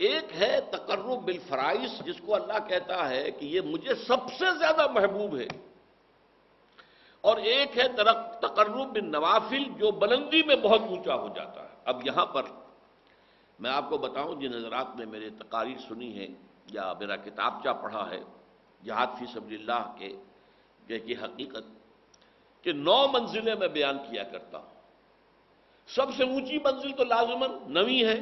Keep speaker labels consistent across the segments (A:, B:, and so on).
A: ایک ہے تقرب بالفرائض، جس کو اللہ کہتا ہے کہ یہ مجھے سب سے زیادہ محبوب ہے، اور ایک ہے تقرب بالنوافل، جو بلندی میں بہت اونچا ہو جاتا ہے۔ اب یہاں پر میں آپ کو بتاؤں، جن حضرات نے میرے تقاریر سنی ہے یا میرا کتابچہ پڑھا ہے جہاد فی سبیل اللہ کی حقیقت، کہ 9 منزلیں میں بیان کیا کرتا ہوں۔ سب سے اونچی منزل تو لازماً 9ویں ہے،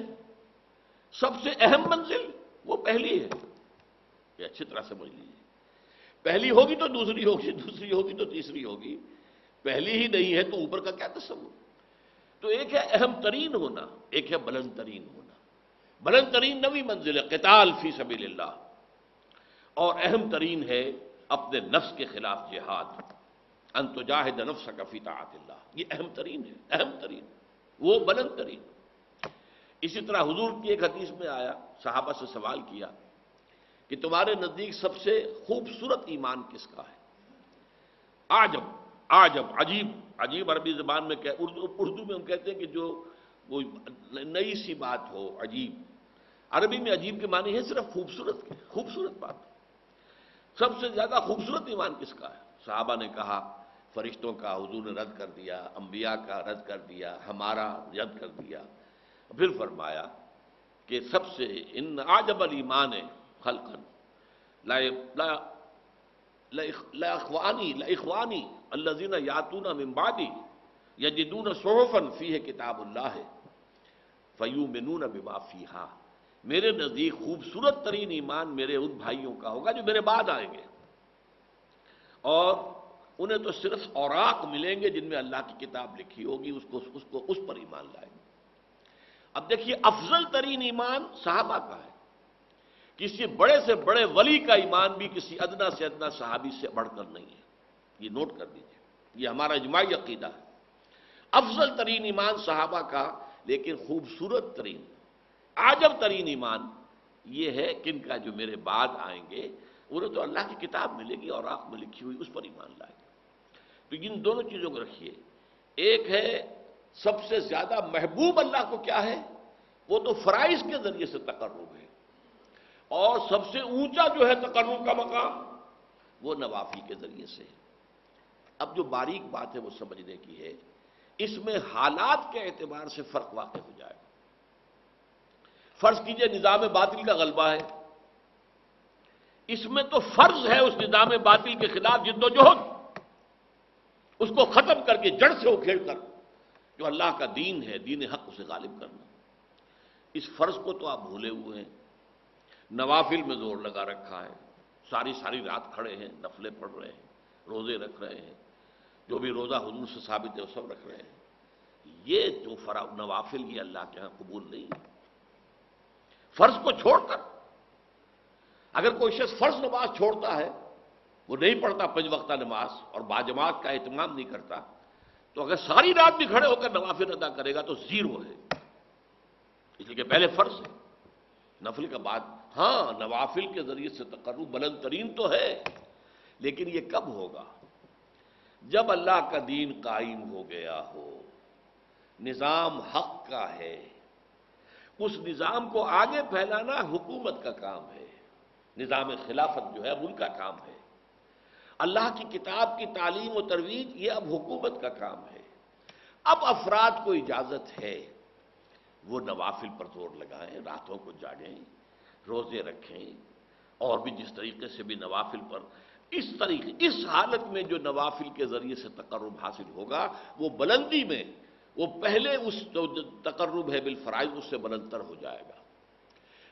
A: سب سے اہم منزل وہ پہلی ہے، یہ اچھی طرح سمجھ لیجیے۔ پہلی ہوگی تو دوسری ہوگی، دوسری ہوگی تو تیسری ہوگی، پہلی ہی نہیں ہے تو اوپر کا کیا تصور۔ تو ایک ہے اہم ترین ہونا، ایک ہے بلند ترین ہونا۔ بلند ترین 9ویں منزل ہے قتال فی سبیل اللہ، اور اہم ترین ہے اپنے نفس کے خلاف جہاد، ان تجاہد نفسک فی طاعت اللہ، یہ اہم ترین ہے، اہم ترین، وہ بلند ترین۔ اسی طرح حضور کی ایک حدیث میں آیا، صحابہ سے سوال کیا کہ تمہارے نزدیک سب سے خوبصورت ایمان کس کا ہے؟ عجب عجیب، عجیب عربی زبان میں اردو میں ہم کہتے ہیں کہ جو وہ نئی سی بات ہو، عجیب۔ عربی میں عجیب کے معنی ہے صرف خوبصورت کے، خوبصورت بات۔ سب سے زیادہ خوبصورت ایمان کس کا ہے؟ صحابہ نے کہا فرشتوں کا حضور نے رد کر دیا، انبیاء کا رد کر دیا، ہمارا رد کر دیا۔ پھر فرمایا کہ سب سے ان اعجب الایمان خلقا لاخوانی الذین یاتون من بعدی یجدون صحفا فیہ کتاب اللہ فیؤمنون بما فیہا۔ میرے نزدیک خوبصورت ترین ایمان میرے ان بھائیوں کا ہوگا جو میرے بعد آئیں گے، اور انہیں تو صرف اوراق ملیں گے جن میں اللہ کی کتاب لکھی ہوگی، اس پر ایمان لائیں گے۔ اب دیکھیے، افضل ترین ایمان صحابہ کا ہے۔ کسی بڑے سے بڑے ولی کا ایمان بھی کسی ادنا سے ادنا صحابی سے بڑھ کر نہیں ہے، یہ نوٹ کر دیجیے، یہ ہمارا اجماعی عقیدہ ہے۔ افضل ترین ایمان صحابہ کا، لیکن خوبصورت ترین، عجب ترین ایمان یہ ہے کن کا جو میرے بعد آئیں گے، انہیں تو اللہ کی کتاب ملے گی اور آنکھ میں لکھی ہوئی، اس پر ایمان لائیں گے۔ تو ان دونوں چیزوں کو رکھیے۔ ایک ہے سب سے زیادہ محبوب اللہ کو کیا ہے، وہ تو فرائض کے ذریعے سے تقرب ہے، اور سب سے اونچا جو ہے تقرب کا مقام، وہ نوافل کے ذریعے سے ہے۔ اب جو باریک بات ہے وہ سمجھنے کی ہے، اس میں حالات کے اعتبار سے فرق واقع ہو جائے گا۔ فرض کیجئے نظام باطل کا غلبہ ہے، اس میں تو فرض ہے اس نظام باطل کے خلاف جد و جہد، اس کو ختم کر کے جڑ سے اکھیڑ کر جو اللہ کا دین ہے، دین حق، اسے غالب کرنا۔ اس فرض کو تو آپ بھولے ہوئے ہیں، نوافل میں زور لگا رکھا ہے، ساری رات کھڑے ہیں، نفلیں پڑھ رہے ہیں، روزے رکھ رہے ہیں، جو بھی روزہ حضور سے ثابت ہے وہ سب رکھ رہے ہیں۔ یہ جو نوافل یہ اللہ کے ہاں قبول نہیں ہے۔ فرض کو چھوڑ کر اگر کوئی شخص فرض نماز چھوڑتا ہے، وہ نہیں پڑھتا 5 وقتہ نماز اور باجماعت کا اہتمام نہیں کرتا، تو اگر ساری رات بھی کھڑے ہو کر نوافل ادا کرے گا تو زیرو ہے، اس لیے کہ پہلے فرض ہے، نفل کا بعد۔ ہاں، نوافل کے ذریعے سے تقرب بلند ترین تو ہے، لیکن یہ کب ہوگا؟ جب اللہ کا دین قائم ہو گیا ہو، نظام حق کا ہے، اس نظام کو آگے پھیلانا حکومت کا کام ہے، نظام خلافت جو ہے اب ان کا کام ہے، اللہ کی کتاب کی تعلیم و ترویج یہ اب حکومت کا کام ہے۔ اب افراد کو اجازت ہے وہ نوافل پر زور لگائیں، راتوں کو جاگیں، روزے رکھیں، اور بھی جس طریقے سے بھی نوافل پر اس حالت میں جو نوافل کے ذریعے سے تقرب حاصل ہوگا، وہ بلندی میں وہ پہلے اس جو تقرب ہے بالفرائض اس سے بلندتر ہو جائے گا۔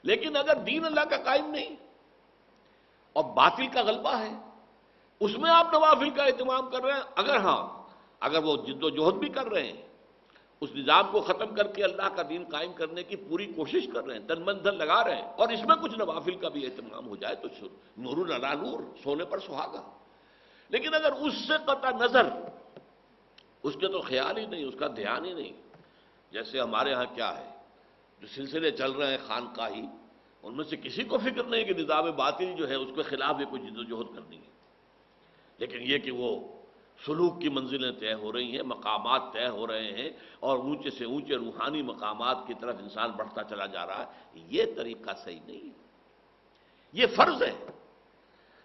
A: لیکن اگر دین اللہ کا قائم نہیں اور باطل کا غلبہ ہے، اس میں آپ نوافل کا اہتمام کر رہے ہیں، اگر وہ جد و جہد بھی کر رہے ہیں، اس نظام کو ختم کر کے اللہ کا دین قائم کرنے کی پوری کوشش کر رہے ہیں، تن من دھن لگا رہے ہیں، اور اس میں کچھ نوافل کا بھی اہتمام ہو جائے تو نور علی نور، سونے پر سہاگا۔ لیکن اگر اس سے قطع نظر، اس کے تو خیال ہی نہیں، اس کا دھیان ہی نہیں، جیسے ہمارے ہاں کیا ہے، جو سلسلے چل رہے ہیں خانقاہی، ان میں سے کسی کو فکر نہیں کہ نظام باطل جو ہے اس کے خلاف بھی کوئی جد و جہد کرنی ہے، لیکن یہ کہ وہ سلوک کی منزلیں طے ہو رہی ہیں، مقامات طے ہو رہے ہیں، اور اونچے سے اونچے روحانی مقامات کی طرف انسان بڑھتا چلا جا رہا ہے۔ یہ طریقہ صحیح نہیں ہے، یہ فرض ہے۔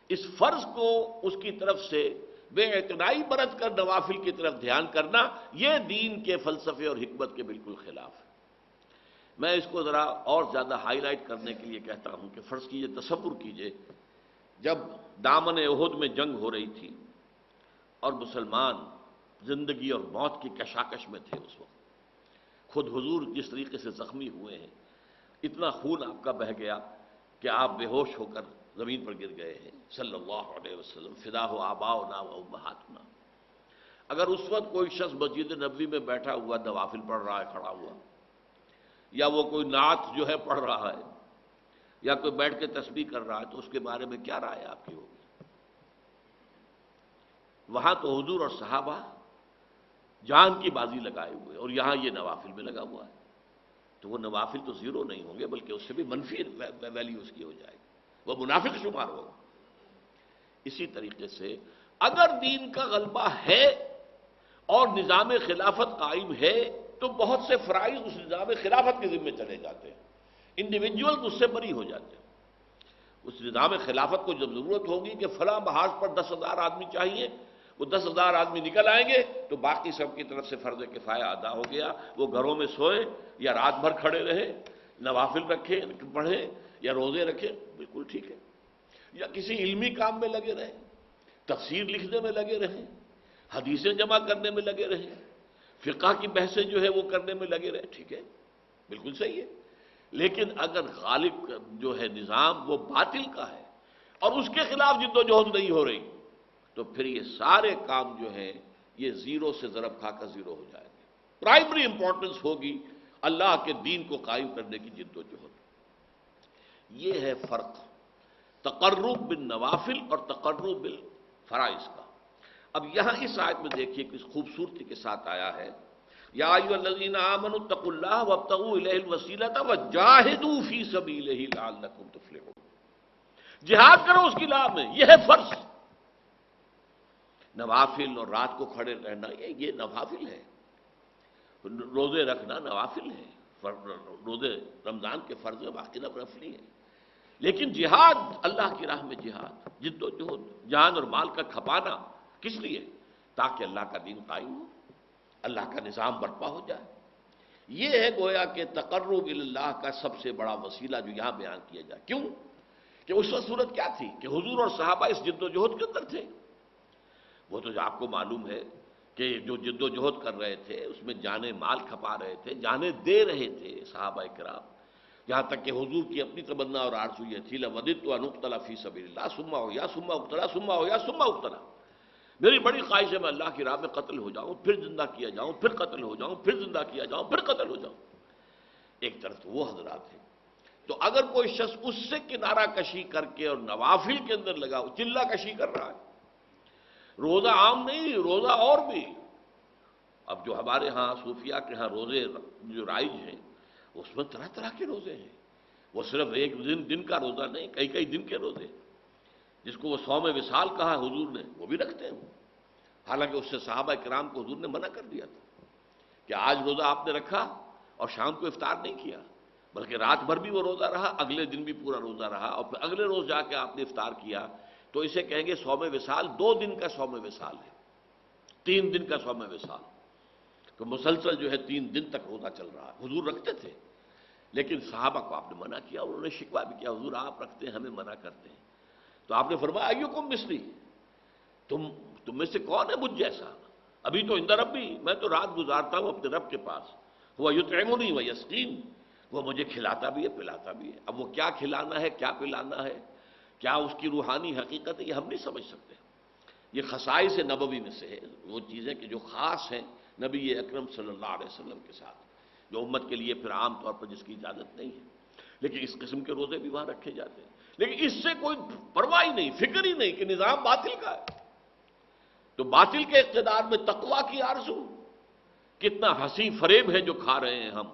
A: اس فرض کو اس کی طرف سے بے اعتنائی برت کر نوافل کی طرف دھیان کرنا، یہ دین کے فلسفے اور حکمت کے بالکل خلاف ہے۔ میں اس کو ذرا اور زیادہ ہائی لائٹ کرنے کے لیے کہتا ہوں کہ فرض کیجئے، تصور کیجئے، جب دامن احد میں جنگ ہو رہی تھی اور مسلمان زندگی اور موت کی کشاکش میں تھے، اس وقت خود حضور جس طریقے سے زخمی ہوئے ہیں، اتنا خون آپ کا بہہ گیا کہ آپ بے ہوش ہو کر زمین پر گر گئے ہیں، صلی اللہ علیہ وسلم، فداہ آباؤنا و امہاتنا۔ اگر اس وقت کوئی شخص مسجد نبوی میں بیٹھا ہوا نوافل پڑھ رہا ہے کھڑا ہوا، یا وہ کوئی نعت جو ہے پڑھ رہا ہے، یا کوئی بیٹھ کے تسبیح کر رہا ہے، تو اس کے بارے میں کیا رائے آپ کی ہوگی؟ وہاں تو حضور اور صحابہ جان کی بازی لگائے ہوئے، اور یہاں یہ نوافل میں لگا ہوا ہے، تو وہ نوافل تو زیرو نہیں ہوں گے، بلکہ اس سے بھی منفی ویلیو اس کی ہو جائے گی، وہ منافق شمار ہوگا۔ اسی طریقے سے اگر دین کا غلبہ ہے اور نظام خلافت قائم ہے، تو بہت سے فرائض اس نظام خلافت کے ذمے چلے جاتے ہیں، انڈیویجول اس سے بری ہو جاتے ہیں۔ اس نظام خلافت کو جب ضرورت ہوگی کہ فلاں محاذ پر 10,000 آدمی چاہیے، وہ 10,000 آدمی نکل آئیں گے، تو باقی سب کی طرف سے فرض کفایہ ادا ہو گیا، وہ گھروں میں سوئے یا رات بھر کھڑے رہے، نوافل رکھے پڑھے یا روزے رکھے، بالکل ٹھیک ہے، یا کسی علمی کام میں لگے رہے، تفسیر لکھنے میں لگے رہے، حدیثیں جمع کرنے میں لگے رہے، فقہ کی بحثیں جو ہے وہ کرنے میں لگے رہے، ٹھیک ہے، بالکل صحیح ہے۔ لیکن اگر غالب جو ہے نظام وہ باطل کا ہے اور اس کے خلاف جد و جہد نہیں ہو رہی، تو پھر یہ سارے کام جو ہیں یہ زیرو سے ضرب کھا کر زیرو ہو جائیں گے۔ پرائمری امپورٹنس ہوگی اللہ کے دین کو قائم کرنے کی جد و جہد۔ یہ ہے فرق تقرب بالنوافل اور تقرب بالفرائض کا۔ اب یہاں اس آیت میں دیکھیے کس خوبصورتی کے ساتھ آیا ہے، یا ایھا الذین آمنوا اتقوا اللہ وابتغوا الیہ الوسیلۃ وجاہدوا فی سبیلہ لعلکم تفلحون۔ جہاد کرو اس کی راہ میں، یہ ہے فرض۔ نوافل اور رات کو کھڑے رہنا یہ نوافل ہے، روزے رکھنا نوافل ہے، روزے رمضان کے فرض میں باقی نفلی ہے، لیکن جہاد، اللہ کی راہ میں جہاد، جد و جہد، جان اور مال کا کھپانا، کس لیے؟ تاکہ اللہ کا دین قائم ہو، اللہ کا نظام برپا ہو جائے۔ یہ ہے گویا کہ تقرب اللہ کا سب سے بڑا وسیلہ جو یہاں بیان کیا جائے۔ کیوں کہ اس وقت صورت کیا تھی کہ حضور اور صحابہ اس جد و جہد کے اندر تھے۔ وہ تو آپ کو معلوم ہے کہ جو جد و جہد کر رہے تھے اس میں جانیں مال کھپا رہے تھے، جانیں دے رہے تھے صحابہ کرام، یہاں تک کہ حضور کی اپنی تمنا اور آرزو یہ تھی لوددت ان اقتل فی سبیل اللہ ثم احیا ثم اقتل ثم احیا ثم اقتل، میری بڑی خواہش ہے میں اللہ کی راہ میں قتل ہو جاؤں، پھر زندہ کیا جاؤں، پھر قتل ہو جاؤں، پھر زندہ کیا جاؤں، پھر قتل ہو جاؤں۔ ایک طرف تو وہ حضرات ہیں، تو اگر کوئی شخص اس سے کنارہ کشی کر کے اور نوافل کے اندر لگا چلہ کشی کر رہا ہے، روزہ عام نہیں، روزہ اور بھی، اب جو ہمارے ہاں صوفیاء کے ہاں روزے جو رائج ہیں اس میں طرح طرح کے روزے ہیں، وہ صرف ایک دن کا روزہ نہیں، کئی کئی دن کے روزے، جس کو وہ صوم وصال کہا حضور نے وہ بھی رکھتے ہیں، حالانکہ اس سے صحابہ کرام کو حضور نے منع کر دیا تھا کہ آج روزہ آپ نے رکھا اور شام کو افطار نہیں کیا، بلکہ رات بھر بھی وہ روزہ رہا، اگلے دن بھی پورا روزہ رہا، اور پھر اگلے روز جا کے آپ نے افطار کیا، تو اسے کہیں گے صوم وصال، 2 دن کا صوم وصال ہے، 3 دن کا صوم وصال، تو مسلسل جو ہے 3 دن تک روزہ چل رہا ہے۔ حضور رکھتے تھے، لیکن صحابہ کو آپ نے منع کیا، انہوں نے شکوہ بھی کیا حضور آپ رکھتے ہیں ہمیں منع کرتے ہیں، تو آپ نے فرمایا ایکم مثلی، تم میں سے کون ہے مجھ جیسا، ابھی تو عند ربی، میں تو رات گزارتا ہوں اپنے رب کے پاس، ہوا یطعمنی و یسقین، وہ مجھے کھلاتا بھی ہے پلاتا بھی ہے۔ اب وہ کیا کھلانا ہے کیا پلانا ہے، کیا اس کی روحانی حقیقت ہے، یہ ہم نہیں سمجھ سکتے۔ یہ خصائص نبوی میں سے ہے، وہ چیزیں کہ جو خاص ہیں نبی اکرم صلی اللہ علیہ وسلم کے ساتھ، جو امت کے لیے پھر عام طور پر جس کی اجازت نہیں ہے، لیکن اس قسم کے روزے بھی وہاں رکھے جاتے ہیں، لیکن اس سے کوئی پرواہ ہی نہیں، فکر ہی نہیں کہ نظام باطل کا ہے۔ تو باطل کے اقتدار میں تقویٰ کی آرزو، کتنا ہنسی فریب ہے جو کھا رہے ہیں ہم،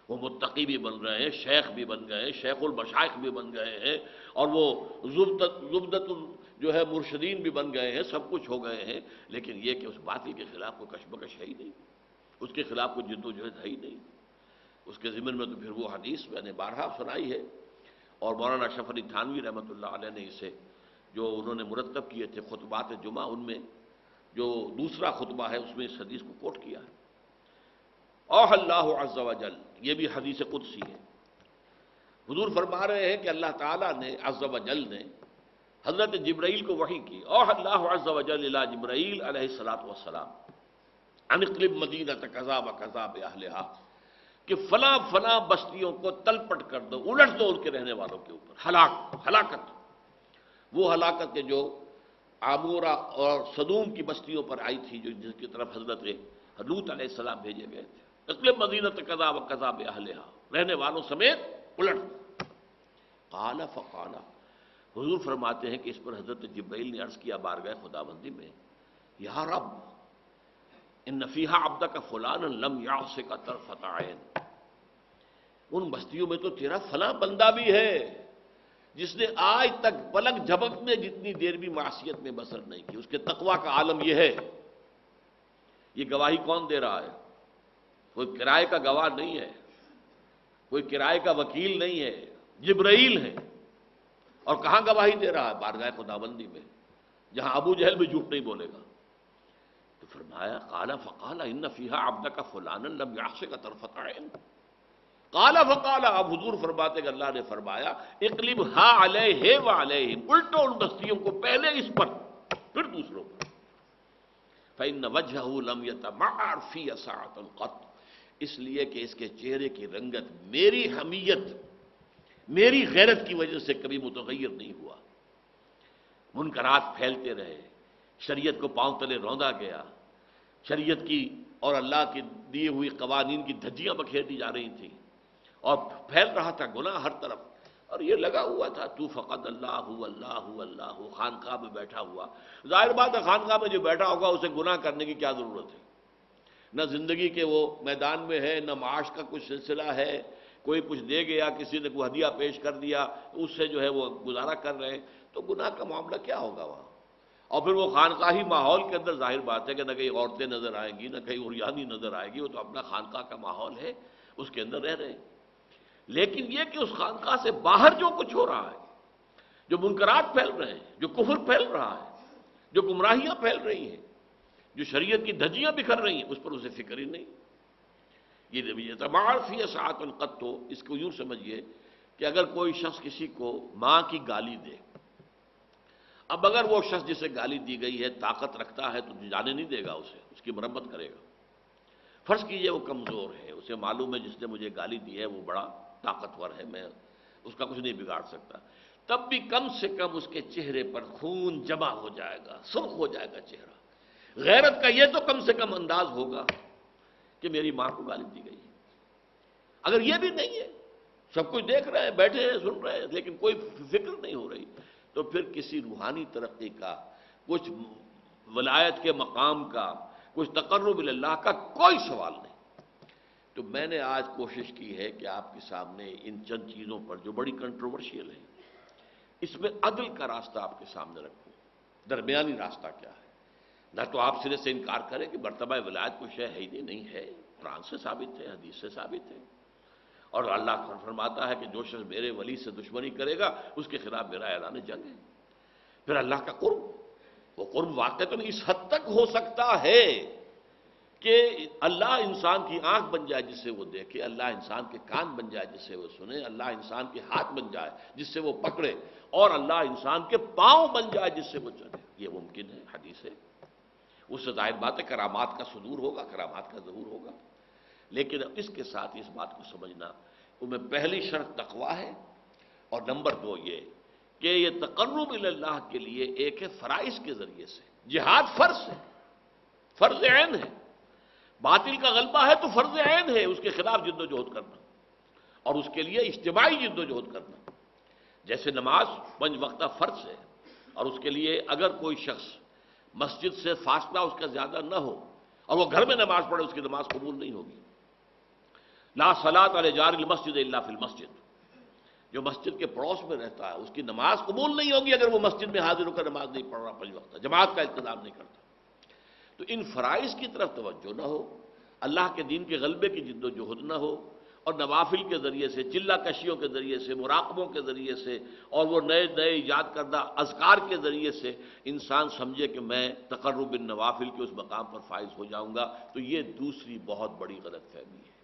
A: وہ متقی بھی بن رہے ہیں، شیخ بھی بن گئے ہیں، شیخ المشائخ بھی بن گئے ہیں، اور وہ زبدت جو ہے مرشدین بھی بن گئے ہیں، سب کچھ ہو گئے ہیں، لیکن یہ کہ اس باطل کے خلاف کوئی کشمکش ہے ہی نہیں، اس کے خلاف کوئی جد و جہد ہے ہی نہیں۔ اس کے ضمن میں تو پھر وہ حدیث میں نے بارہا سنائی ہے، اور مولانا اشرف علی تھانوی رحمۃ اللہ علیہ نے اسے جو انہوں نے مرتب کیے تھے خطبات جمعہ، ان میں جو دوسرا خطبہ ہے اس میں اس حدیث کو کوٹ کیا ہے۔ اوح اللہ عز و جل، یہ بھی حدیث قدسی ہے۔ حضور فرما رہے ہیں کہ اللہ تعالیٰ نے عز و جل نے حضرت جبرائیل کو وحی کی۔ اوح اللہ عز و جل الی جبرائیل علیہ الصلوۃ والسلام ان اقلب مدینۃ کذا و کذا باہلھا، کہ فلاں فلاں بستیوں کو تلپٹ کر دو، الٹ دو ان کے رہنے والوں کے اوپر، ہلاکت، وہ ہلاکت کے جو عامورہ اور صدوم کی بستیوں پر آئی تھی، جو جس کی طرف حضرت لوط علیہ السلام بھیجے گئے تھے۔ اقلب مدینۃ کذا و کذا باہلھا، رہنے والوں سمیت الٹ دو۔ قال فقال، حضور فرماتے ہیں کہ اس پر حضرت جبرائیل نے عرض کیا بارگاہ خداوندی میں، یا رب ان فیہا عبدک فلانا لم یعصک طرفۃ عین، ان بستیوں میں تو تیرا فلاں بندہ بھی ہے جس نے آج تک پلک جھپکنے جتنی دیر بھی معصیت میں بسر نہیں کی، اس کے تقویٰ کا عالم یہ ہے۔ یہ گواہی کون دے رہا ہے؟ کوئی کرائے کا گواہ نہیں ہے، کوئی کرائے کا وکیل نہیں ہے، جبرائیل ہے۔ اور کہاں گواہی دے رہا ہے؟ بارگاہ خداوندی میں، جہاں ابو جہل بھی جھوٹ نہیں بولے گا۔ تو فرمایا قال فقال ان فیہا عبدک فلانا لم یعصک طرفۃ عین، قال فقال، اب حضور فرماتے کہ اللہ نے فرمایا اقلبھا علیہ وعلیہم، الٹو ان بستیوں کو، پہلے اس پر پھر دوسروں پر۔ فإن وجہہ لم یتمعر فی ساعۃ قط، اس لیے کہ اس کے چہرے کی رنگت میری حمیت، میری غیرت کی وجہ سے کبھی متغیر نہیں ہوا۔ منکرات پھیلتے رہے، شریعت کو پاؤں تلے روندا گیا، شریعت کی اور اللہ کی دی ہوئی قوانین کی دھجیاں بکھیر دی جا رہی تھیں، اور پھیل رہا تھا گناہ ہر طرف، اور یہ لگا ہوا تھا تو فقط اللہ اللہ اللہ، خانقاہ میں بیٹھا ہوا۔ ظاہر بات ہے خانقاہ میں جو بیٹھا ہوگا اسے گناہ کرنے کی کیا ضرورت ہے؟ نہ زندگی کے وہ میدان میں ہے، نہ معاش کا کچھ سلسلہ ہے، کوئی کچھ دے گیا، کسی نے کوئی ہدیہ پیش کر دیا، اس سے جو ہے وہ گزارا کر رہے ہیں، تو گناہ کا معاملہ کیا ہوگا وہاں؟ اور پھر وہ خانقاہی ماحول کے اندر ظاہر بات ہے کہ نہ کہیں عورتیں نظر آئیں گی، نہ کہیں عریانی نظر آئے گی، وہ تو اپنا خانقاہ کا ماحول ہے، اس کے اندر رہ رہے ہیں۔ لیکن یہ کہ اس خانقاہ سے باہر جو کچھ ہو رہا ہے، جو منکرات پھیل رہے ہیں، جو کفر پھیل رہا ہے، جو گمراہیاں پھیل رہی ہیں، جو شریعت کی دھجیاں بکھر رہی ہیں، اس پر اسے فکر ہی نہیں۔ یہ تمار فی ساعۃ قط، تو اس کو یوں سمجھیے کہ اگر کوئی شخص کسی کو ماں کی گالی دے، اب اگر وہ شخص جسے گالی دی گئی ہے طاقت رکھتا ہے تو جانے نہیں دے گا اسے، اس کی مرمت کرے گا۔ فرض کیجئے وہ کمزور ہے، اسے معلوم ہے جس نے مجھے گالی دی ہے وہ بڑا طاقتور ہے، میں اس کا کچھ نہیں بگاڑ سکتا، تب بھی کم سے کم اس کے چہرے پر خون جمع ہو جائے گا، سرخ ہو جائے گا چہرہ۔ غیرت کا یہ تو کم سے کم انداز ہوگا کہ میری ماں کو گالی دی گئی ہے۔ اگر یہ بھی نہیں ہے، سب کچھ دیکھ رہے ہیں، بیٹھے ہیں، سن رہے ہیں، لیکن کوئی فکر نہیں ہو رہی، تو پھر کسی روحانی ترقی کا، کچھ ولایت کے مقام کا، کچھ تقرب اللہ کا کوئی سوال نہیں۔ تو میں نے آج کوشش کی ہے کہ آپ کے سامنے ان چند چیزوں پر جو بڑی کنٹروورشیل ہیں، اس میں عدل کا راستہ آپ کے سامنے رکھوں، درمیانی راستہ کیا ہے۔ نہ تو آپ سرے سے انکار کریں کہ مرتبہ ولایت کوئی شے ہے ہی نہیں ہے، قرآن سے ثابت ہے، حدیث سے ثابت ہے، اور اللہ فرماتا ہے کہ جو شخص میرے ولی سے دشمنی کرے گا اس کے خلاف میرا اعلان جنگ ہے۔ پھر اللہ کا قرب، وہ قرب واقعتاً اس حد تک ہو سکتا ہے کہ اللہ انسان کی آنکھ بن جائے جس سے وہ دیکھے، اللہ انسان کے کان بن جائے جس سے وہ سنے، اللہ انسان کے ہاتھ بن جائے جس سے وہ پکڑے، اور اللہ انسان کے پاؤں بن جائے جس سے وہ چلے۔ یہ ممکن ہے، حدیث ہے۔ اس سے ظاہر بات ہے کرامات کا صدور ہوگا، کرامات کا ظہور ہوگا، لیکن اس کے ساتھ اس بات کو سمجھنا ان میں پہلی شرط تقویٰ ہے، اور نمبر 2 یہ کہ یہ تقرب اللہ کے لیے ایک ہے فرائض کے ذریعے سے۔ جہاد فرض ہے، فرض عین ہے، باطل کا غلبہ ہے تو فرض عین ہے اس کے خلاف جد و جہد کرنا، اور اس کے لیے اجتماعی جد و جہد کرنا۔ جیسے نماز 5 وقتہ فرض ہے، اور اس کے لیے اگر کوئی شخص مسجد سے فاصلہ اس کا زیادہ نہ ہو اور وہ گھر میں نماز پڑھے، اس کی نماز قبول نہیں ہوگی۔ لا صلاۃ علی جار المسجد الا فی المسجد، جو مسجد کے پڑوس میں رہتا ہے اس کی نماز قبول نہیں ہوگی اگر وہ مسجد میں حاضر ہو کر نماز نہیں پڑھ رہا 5 وقت، جماعت کا انتظام نہیں کرتا۔ تو ان فرائض کی طرف توجہ نہ ہو، اللہ کے دین کے غلبے کی جد و جہد نہ ہو، اور نوافل کے ذریعے سے، چلہ کشیوں کے ذریعے سے، مراقبوں کے ذریعے سے، اور وہ نئے نئے ایجاد کردہ اذکار کے ذریعے سے انسان سمجھے کہ میں تقرب بالنوافل کے اس مقام پر فائز ہو جاؤں گا، تو یہ دوسری بہت بڑی غلط فہمی ہے۔